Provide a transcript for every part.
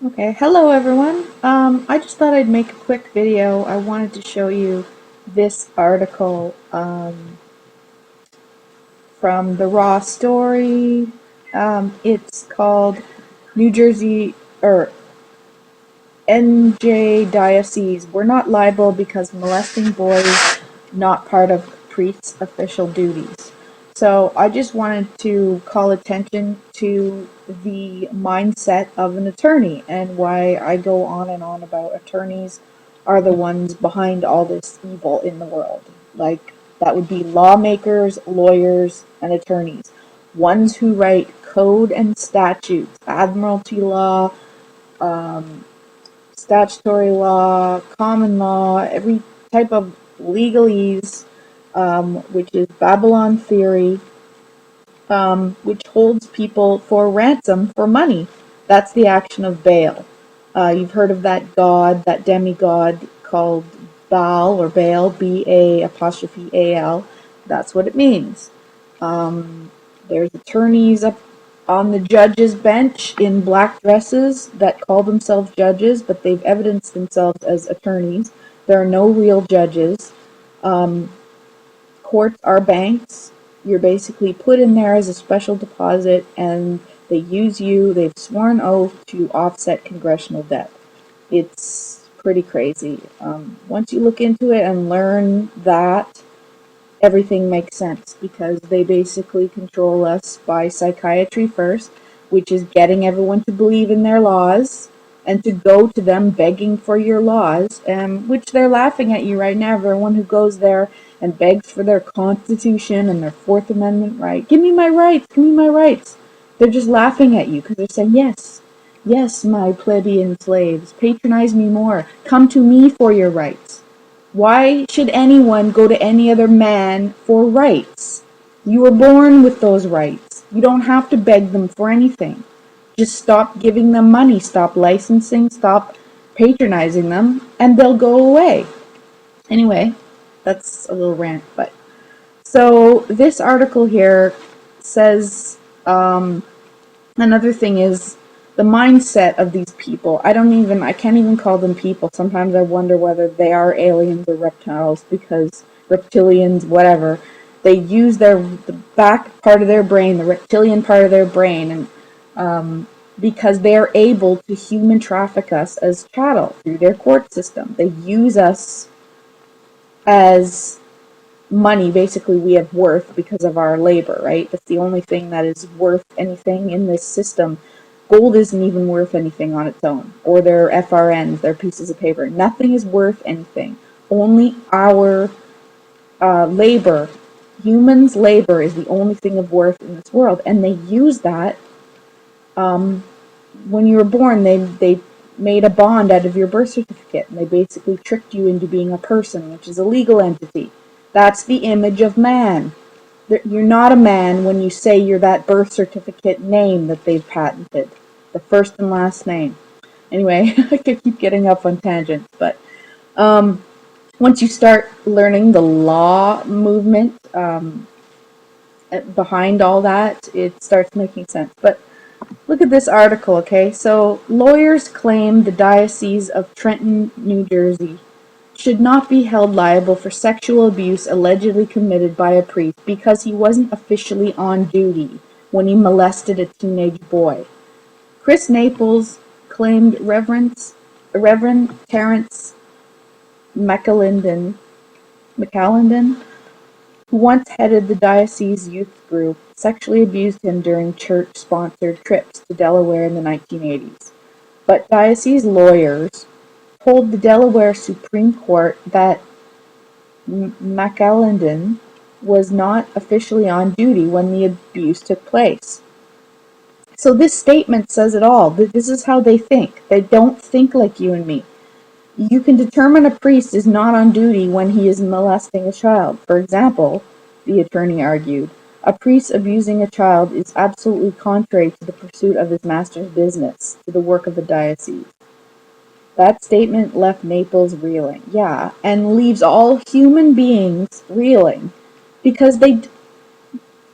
Okay, hello everyone. I just thought I'd make a quick video. I wanted to show you this article from the Raw Story. It's called New Jersey or NJ Diocese. We're not liable because molesting boys not part of priest's official duties. So I just wanted to call attention to the mindset of an attorney and why I go on and on about attorneys are the ones behind all this evil in the world. Like, that would be lawmakers, lawyers, and attorneys. Ones who write code and statutes, admiralty law, statutory law, common law, every type of legalese, which is Babylon theory, which holds people for ransom for money. That's the action of bail. You've heard of that god, that demigod called Baal or Baal, B-A''A''L. That's what it means. There's attorneys up on the judge's bench in black dresses that call themselves judges, but they've evidenced themselves as attorneys. There are no real judges. Courts are banks. You're basically put in there as a special deposit, and they use you. They've sworn oath to offset congressional debt. It's pretty crazy. Once you look into it and learn that, everything makes sense because they basically control us by psychiatry first, which is getting everyone to believe in their laws and to go to them begging for your laws, which they're laughing at you right now. Everyone who goes there and begs for their Constitution and their Fourth Amendment right. Give me my rights, give me my rights. They're just laughing at you because they're saying, yes, yes, my plebeian slaves, patronize me more. Come to me for your rights. Why should anyone go to any other man for rights? You were born with those rights. You don't have to beg them for anything. Just stop giving them money, stop licensing, stop patronizing them, and they'll go away. Anyway, that's a little rant, but so this article here says another thing is the mindset of these people. I can't even call them people. Sometimes I wonder whether they are aliens or reptiles, because reptilians, whatever, they use the back part of their brain, the reptilian part of their brain, and because they're able to human traffic us as chattel through their court system. They use us as money. Basically, we have worth because of our labor, right? That's the only thing that is worth anything in this system. Gold isn't even worth anything on its own, or their FRNs, their pieces of paper. Nothing is worth anything. Only our labor, humans' labor, is the only thing of worth in this world. And they use that. When you were born, they made a bond out of your birth certificate, and they basically tricked you into being a person, which is a legal entity. That's the image of man. You're not a man when you say you're that birth certificate name that they've patented. The first and last name. Anyway, I could keep getting up on tangents, but once you start learning the law movement behind all that, it starts making sense. But look at this article, okay? So, lawyers claim the Diocese of Trenton, New Jersey should not be held liable for sexual abuse allegedly committed by a priest because he wasn't officially on duty when he molested a teenage boy. Chris Naples claimed Reverend Terrence McAlinden, who once headed the diocese youth group, sexually abused him during church-sponsored trips to Delaware in the 1980s. But diocese lawyers told the Delaware Supreme Court that McAlinden was not officially on duty when the abuse took place. So this statement says it all. This is how they think. They don't think like you and me. You can determine a priest is not on duty when he is molesting a child. For example, the attorney argued, a priest abusing a child is absolutely contrary to the pursuit of his master's business, to the work of the diocese. That statement left Naples reeling. Yeah, and leaves all human beings reeling, because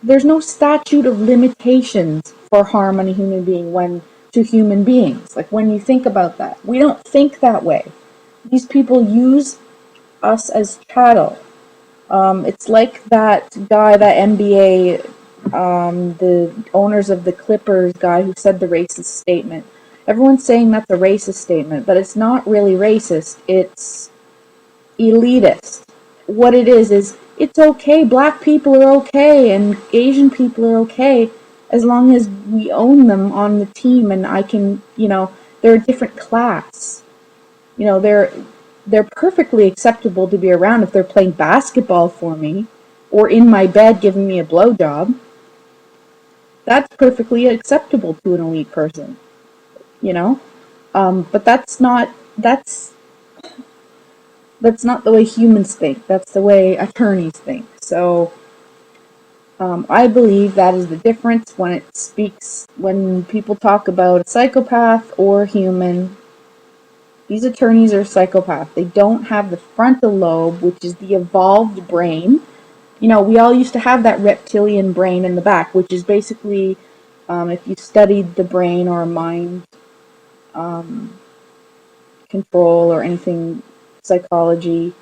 there's no statute of limitations for harm on a human being when to human beings. Like, when you think about that, we don't think that way. These people use us as chattel. It's like that guy, that NBA, the owners of the Clippers guy who said the racist statement. Everyone's saying that's a racist statement, but it's not really racist. It's elitist. What it is it's okay. Black people are okay, and Asian people are okay, as long as we own them on the team, and I can, they're a different class. They're perfectly acceptable to be around if they're playing basketball for me, or in my bed giving me a blowjob. That's perfectly acceptable to an elite person, but that's not the way humans think. That's the way attorneys think. So I believe that is the difference when people talk about a psychopath or human. These attorneys are psychopaths. They don't have the frontal lobe, which is the evolved brain. We all used to have that reptilian brain in the back, which is basically, if you studied the brain or mind control or anything, psychology,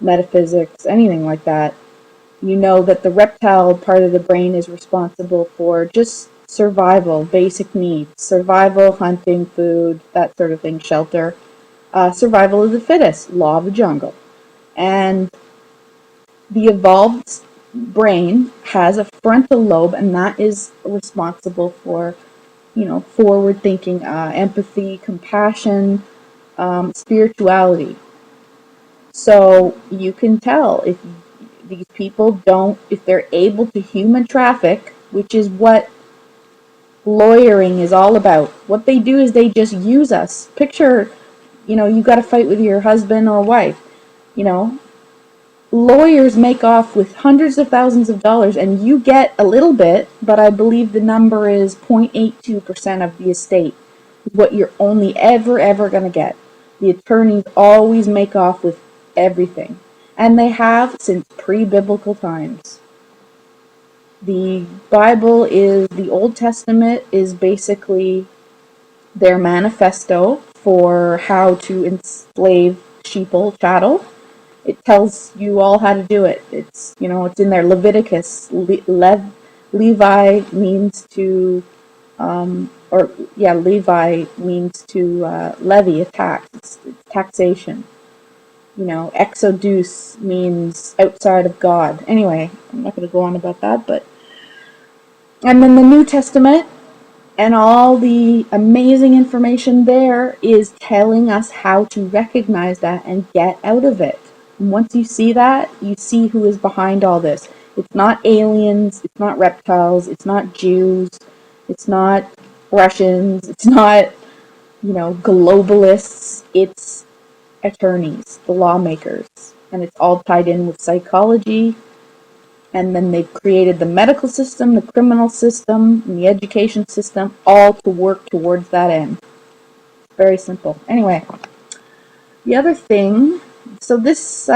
metaphysics, anything like that, that the reptile part of the brain is responsible for just survival, basic needs, survival, hunting, food, that sort of thing, shelter, survival of the fittest, law of the jungle. And the evolved brain has a frontal lobe, and that is responsible for, forward thinking, empathy, compassion, spirituality. So you can tell if these people if they're able to human traffic, which is what lawyering is all about. What they do is they just use us. Picture, you got to fight with your husband or wife. Lawyers make off with hundreds of thousands of dollars, and you get a little bit, but I believe the number is 0.82% of the estate is what you're only ever going to get. The attorneys always make off with everything, and they have since pre-biblical times. The the Old Testament is basically their manifesto for how to enslave sheeple, chattel. It tells you all how to do it. It's in there. Leviticus. Levi means to, Levi means to levy a tax. It's taxation. Exodus means outside of God. Anyway, I'm not going to go on about that, and then the New Testament and all the amazing information there is telling us how to recognize that and get out of it. And once you see that, you see who is behind all this. It's not aliens, it's not reptiles, it's not Jews, it's not Russians, it's not, globalists, it's attorneys, the lawmakers. And it's all tied in with psychology. And then they've created the medical system, the criminal system, and the education system, all to work towards that end. Very simple. Anyway, the other thing, so this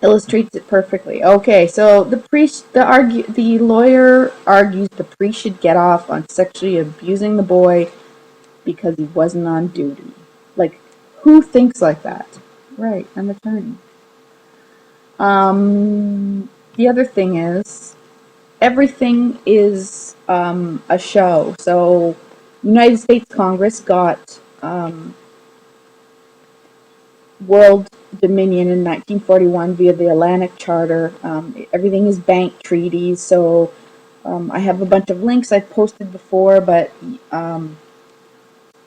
illustrates it perfectly. Okay, so the lawyer argues the priest should get off on sexually abusing the boy because he wasn't on duty. Like, who thinks like that? Right, I'm an attorney. The other thing is, everything is a show. So, United States Congress got world dominion in 1941 via the Atlantic Charter. Everything is bank treaties. So, I have a bunch of links I've posted before, but the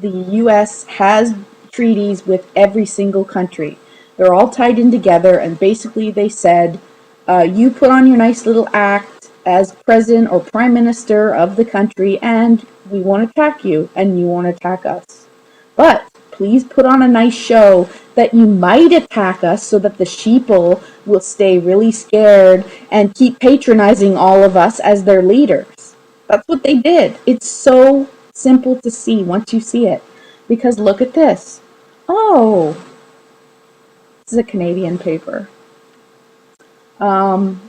U.S. has treaties with every single country. They're all tied in together, and basically they said, you put on your nice little act as president or prime minister of the country, and we won't attack you, and you won't attack us. But please put on a nice show that you might attack us so that the sheeple will stay really scared and keep patronizing all of us as their leaders. That's what they did. It's so simple to see once you see it. Because look at this. Oh, this is a Canadian paper. On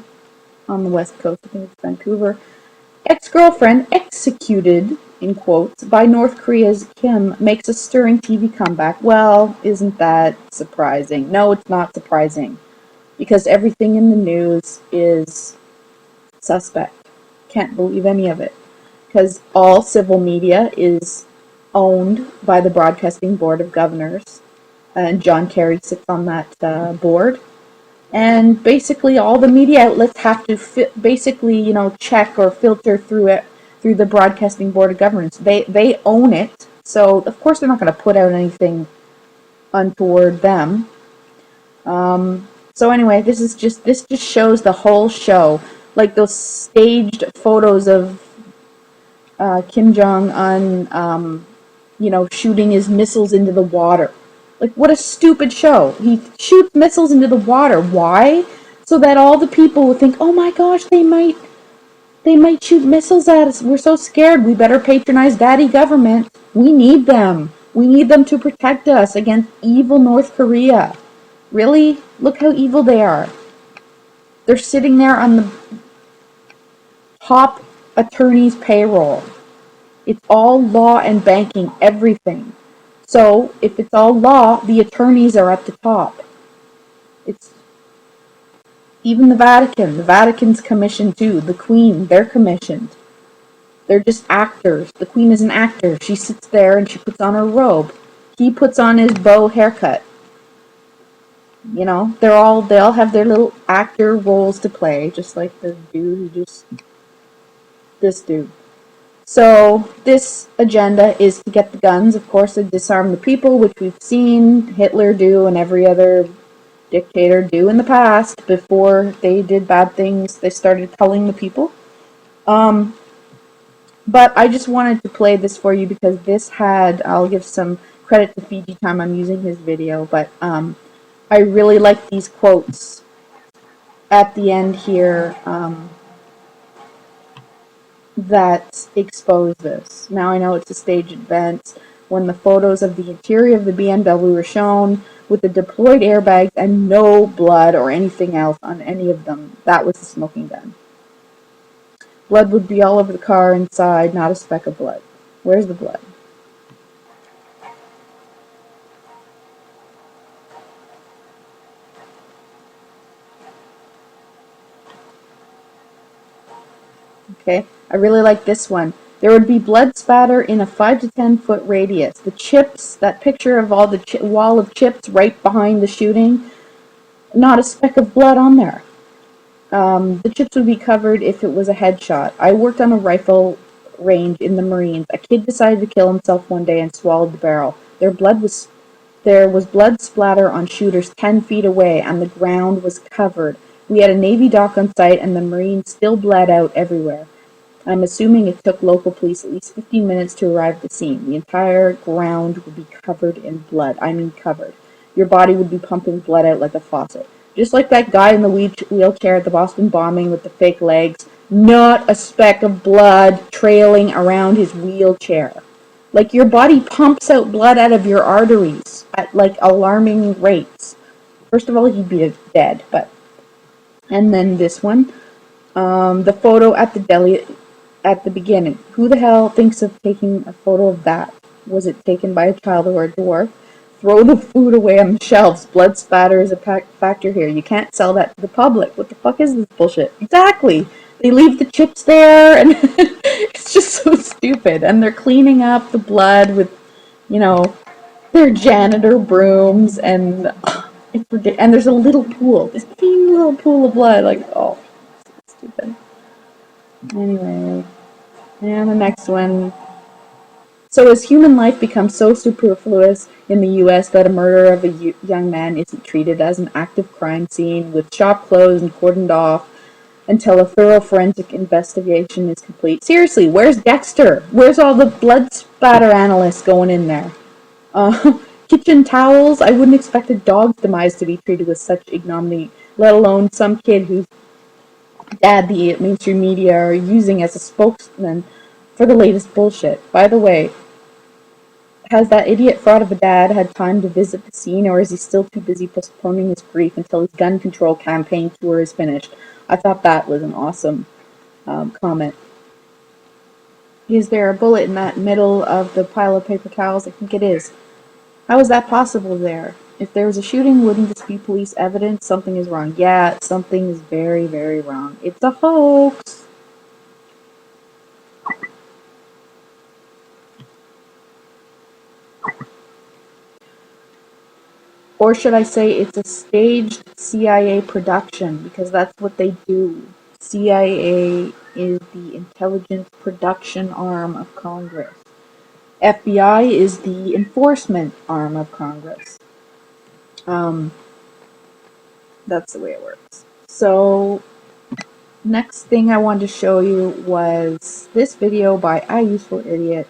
the west coast, I think it's Vancouver. Ex-girlfriend executed in quotes, by North Korea's Kim makes a stirring TV comeback. Well, isn't that surprising? No, it's not surprising, because everything in the news is suspect. Can't believe any of it, because all civil media is owned by the Broadcasting Board of Governors, and John Kerry sits on that board. And basically, all the media outlets have to basically, check or filter through it through the Broadcasting Board of Governors. They own it, so of course they're not going to put out anything untoward them. So anyway, this just shows the whole show, like those staged photos of Kim Jong Un, shooting his missiles into the water. Like, what a stupid show. He shoots missiles into the water. Why? So that all the people will think, oh my gosh, they might shoot missiles at us. We're so scared. We better patronize daddy government. We need them. We need them to protect us against evil North Korea. Really? Look how evil they are. They're sitting there on the top attorney's payroll. It's all law and banking, everything. So, if it's all law, the attorneys are at the top. It's even the Vatican. The Vatican's commissioned too. The Queen, they're commissioned. They're just actors. The Queen is an actor. She sits there and she puts on her robe. He puts on his bow haircut. They all have their little actor roles to play, just like the dude this dude. So this agenda is to get the guns, of course, to disarm the people, which we've seen Hitler do and every other dictator do in the past. Before they did bad things, they started culling the people. But I just wanted to play this for you because I'll give some credit to Fiji Time, I'm using his video, but I really like these quotes at the end here that expose this. Now I know it's a staged event. When the photos of the interior of the BMW were shown with the deployed airbags and no blood or anything else on any of them, that was the smoking gun. Blood would be all over the car inside, not a speck of blood. Where's the blood? Okay, I really like this one. There would be blood spatter in a 5 to 10 foot radius. The chips, that picture of all the wall of chips right behind the shooting, not a speck of blood on there. The chips would be covered if it was a headshot. I worked on a rifle range in the Marines. A kid decided to kill himself one day and swallowed the barrel. There was blood splatter on shooters 10 feet away, and the ground was covered. We had a Navy dock on site, and the Marines still bled out everywhere. I'm assuming it took local police at least 15 minutes to arrive at the scene. The entire ground would be covered in blood. I mean covered. Your body would be pumping blood out like a faucet. Just like that guy in the wheelchair at the Boston bombing with the fake legs. Not a speck of blood trailing around his wheelchair. Like, your body pumps out blood out of your arteries at, like, alarming rates. First of all, he'd be dead, but... And then this one. The photo at the deli at the beginning. Who the hell thinks of taking a photo of that? Was it taken by a child or a dwarf? Throw the food away on the shelves. Blood spatter is a factor here. You can't sell that to the public. What the fuck is this bullshit? Exactly. They leave the chips there, and it's just so stupid. And they're cleaning up the blood with, their janitor brooms, and it's ridiculous. And there's a little pool. This teeny little pool of blood. Like, oh, stupid. Anyway, and the next one. So has human life become so superfluous in the U.S. that a murder of a young man isn't treated as an active crime scene with shop closed and cordoned off until a thorough forensic investigation is complete? Seriously, where's Dexter? Where's all the blood spatter analysts going in there? Kitchen towels? I wouldn't expect a dog's demise to be treated with such ignominy, let alone some kid whose dad the mainstream media are using as a spokesman for the latest bullshit. By the way, has that idiot fraud of a dad had time to visit the scene, or is he still too busy postponing his grief until his gun control campaign tour is finished? I thought that was an awesome comment. Is there a bullet in that middle of the pile of paper towels? I think it is. How is that possible there? If there was a shooting, wouldn't this be police evidence? Something is wrong. Yeah, something is very, very wrong. It's a hoax. Or should I say it's a staged CIA production, because that's what they do. CIA is the intelligence production arm of Congress. FBI is the enforcement arm of Congress. That's the way it works. So, next thing I wanted to show you was this video by A Elliott,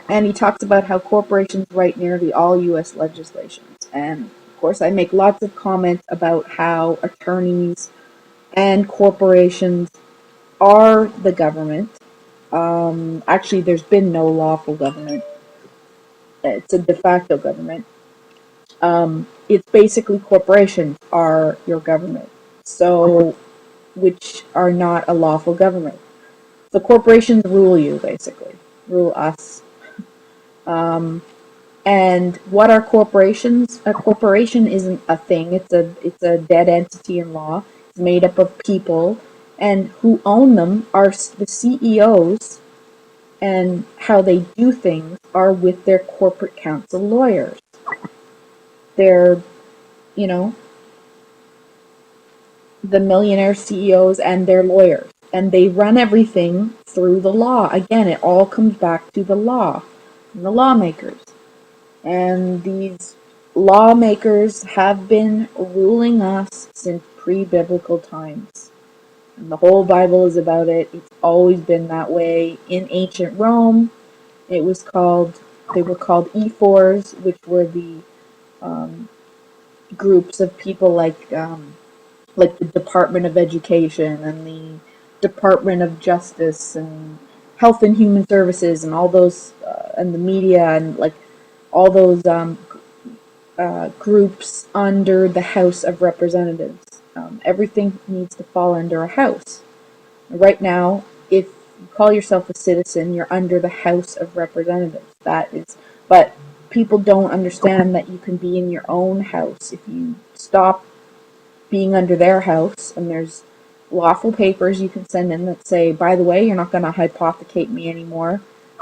and he talks about how corporations write nearly all U.S. legislations. And of course, I make lots of comments about how attorneys and corporations are the government. Actually, there's been no lawful government. It's a de facto government. It's basically corporations are your government, so which are not a lawful government. So corporations rule you, basically, rule us. And what are corporations? A corporation isn't a thing. It's a dead entity in law. It's made up of people, and who own them are the CEOs, and how they do things are with their corporate counsel lawyers. They're, you know, the millionaire CEOs and their lawyers, and they run everything through the law. Again, it all comes back to the law and the lawmakers. And these lawmakers have been ruling us since pre-biblical times. And the whole Bible is about it. It's always been that way. In ancient Rome, they were called ephors, which were the groups of people like the Department of Education and the Department of Justice and Health and Human Services and all those, and the media and like all those groups under the House of Representatives. Everything needs to fall under a house. Right now, if you call yourself a citizen, you're under the House of Representatives. But people don't understand that you can be in your own house if you stop being under their house, and there's lawful papers you can send in that say, by the way, you're not going to hypothecate me anymore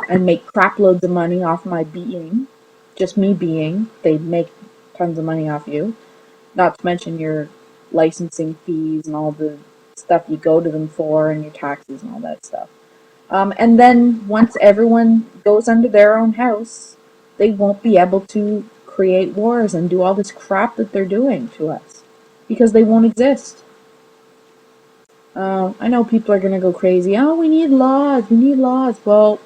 and make crap loads of money off my being, just me being. They make tons of money off you, not to mention your licensing fees and all the stuff you go to them for and your taxes and all that stuff. And then once everyone goes under their own house, they won't be able to create wars and do all this crap that they're doing to us, because they won't exist. I know people are going to go crazy. Oh, we need laws. We need laws. Well,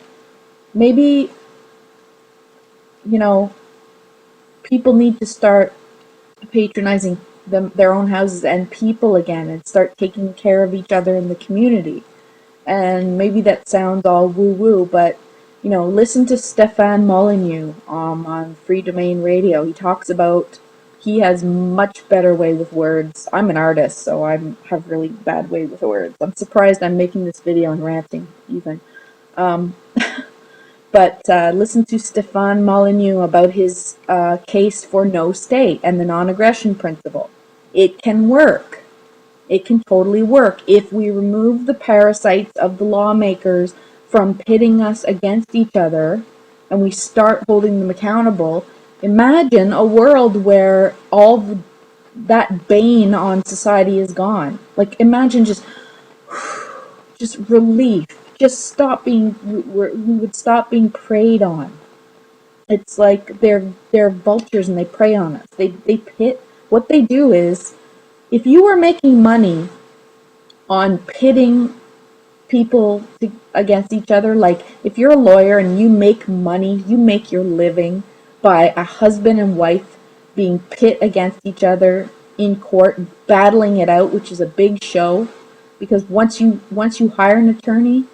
maybe, people need to start patronizing their own houses and people again, and start taking care of each other in the community. And maybe that sounds all woo-woo, but, listen to Stefan Molyneux on Free Domain Radio. He talks about, he has much better way with words. I'm an artist, so I have really bad way with words. I'm surprised I'm making this video and ranting, even. But listen to Stefan Molyneux about his case for no state and the non-aggression principle. It can work. It can totally work if we remove the parasites of the lawmakers from pitting us against each other and we start holding them accountable. Imagine a world where all that bane on society is gone. Like, imagine just relief. Just stop being, we would stop being preyed on. It's like they're vultures and they prey on us. They pit, what they do is, if you were making money on pitting people against each other, like if you're a lawyer and you make money, you make your living by a husband and wife being pit against each other in court, battling it out, which is a big show, because once you hire an attorney,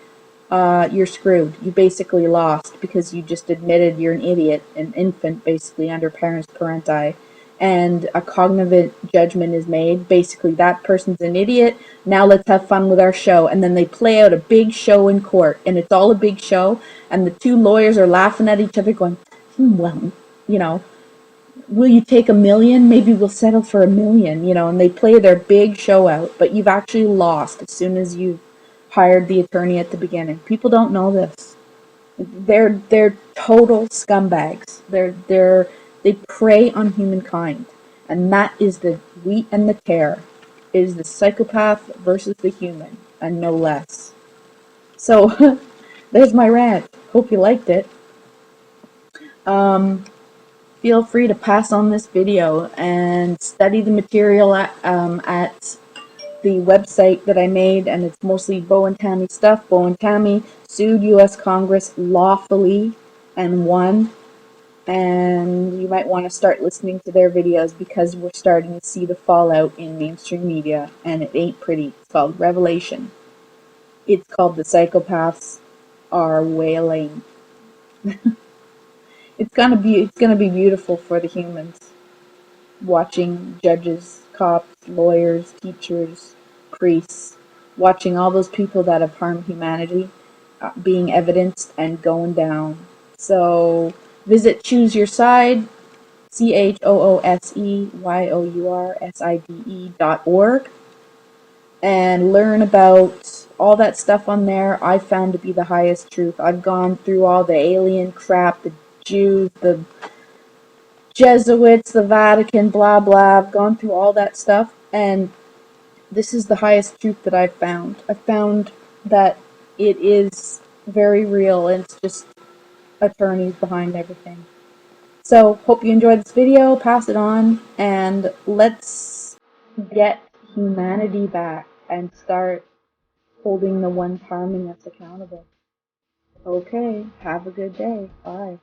you're screwed. You basically lost, because you just admitted you're an idiot, an infant basically under parents parenti, and a cognitive judgment is made. Basically, that person's an idiot. Now let's have fun with our show. And then they play out a big show in court, and it's all a big show. And the two lawyers are laughing at each other, going, well, you know, will you take $1 million? Maybe we'll settle for $1 million, you know, and they play their big show out, but you've actually lost as soon as you've hired the attorney at the beginning. People don't know this. They're total scumbags. They prey on humankind. And that is the wheat and the tare. It is the psychopath versus the human, and no less. So there's my rant. Hope you liked it. Feel free to pass on this video and study the material at the website that I made, and it's mostly Bo and Tami stuff. Bo and Tami sued U.S. Congress lawfully and won, and you might want to start listening to their videos because we're starting to see the fallout in mainstream media, and it ain't pretty. It's called Revelation. It's called The Psychopaths Are Wailing. It's gonna be beautiful for the humans. Watching judges, cops, lawyers, teachers, priests, watching all those people that have harmed humanity being evidenced and going down. So visit Choose Your Side, CHOOSEYOURSIDE.org, and learn about all that stuff on there. I found to be the highest truth. I've gone through all the alien crap, the Jews, the Jesuits, the Vatican, blah blah. I've gone through all that stuff, and this is the highest truth that I've found. I found that it is very real, and it's just attorneys behind everything. So, hope you enjoyed this video, pass it on, and let's get humanity back and start holding the ones harming us accountable. Okay, have a good day. Bye.